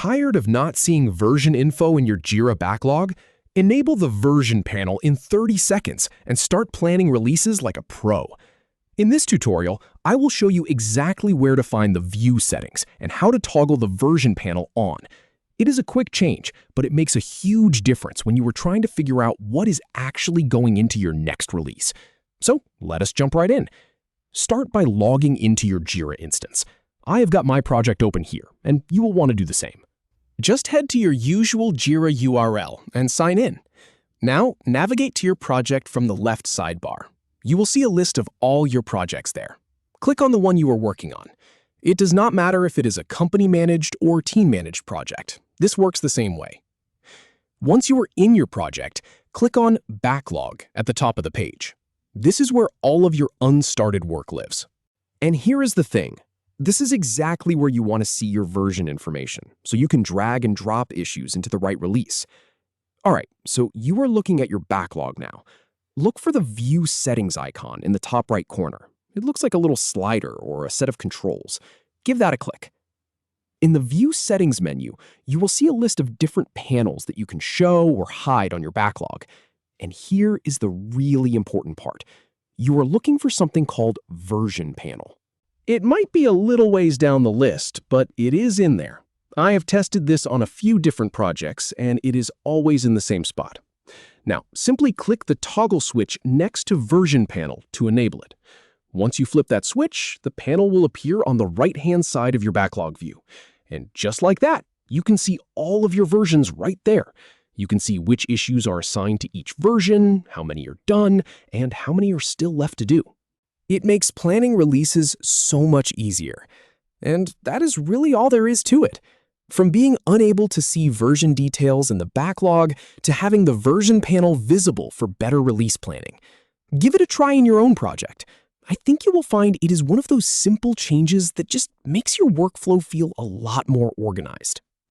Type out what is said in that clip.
Tired of not seeing version info in your Jira backlog? Enable the version panel in 30 seconds and start planning releases like a pro. In this tutorial, I will show you exactly where to find the view settings and how to toggle the version panel on. It is a quick change, but it makes a huge difference when you are trying to figure out what is actually going into your next release. So let us jump right in. Start by logging into your Jira instance. I have got my project open here, and you will want to do the same. Just head to your usual Jira URL and sign in. Now, navigate to your project from the left sidebar. You will see a list of all your projects there. Click on the one you are working on. It does not matter if it is a company-managed or team-managed project. This works the same way. Once you are in your project, click on Backlog at the top of the page. This is where all of your unstarted work lives. And here is the thing. This is exactly where you want to see your version information, so you can drag and drop issues into the right release. All right, so you are looking at your backlog now. Look for the View Settings icon in the top right corner. It looks like a little slider or a set of controls. Give that a click. In the View Settings menu, you will see a list of different panels that you can show or hide on your backlog. And here is the really important part. You are looking for something called Version Panel. It might be a little ways down the list, but it is in there. I have tested this on a few different projects, and it is always in the same spot. Now, simply click the toggle switch next to Version Panel to enable it. Once you flip that switch, the panel will appear on the right-hand side of your backlog view. And just like that, you can see all of your versions right there. You can see which issues are assigned to each version, how many are done, and how many are still left to do. It makes planning releases so much easier. And that is really all there is to it. From being unable to see version details in the backlog to having the version panel visible for better release planning. Give it a try in your own project. I think you will find it is one of those simple changes that just makes your workflow feel a lot more organized.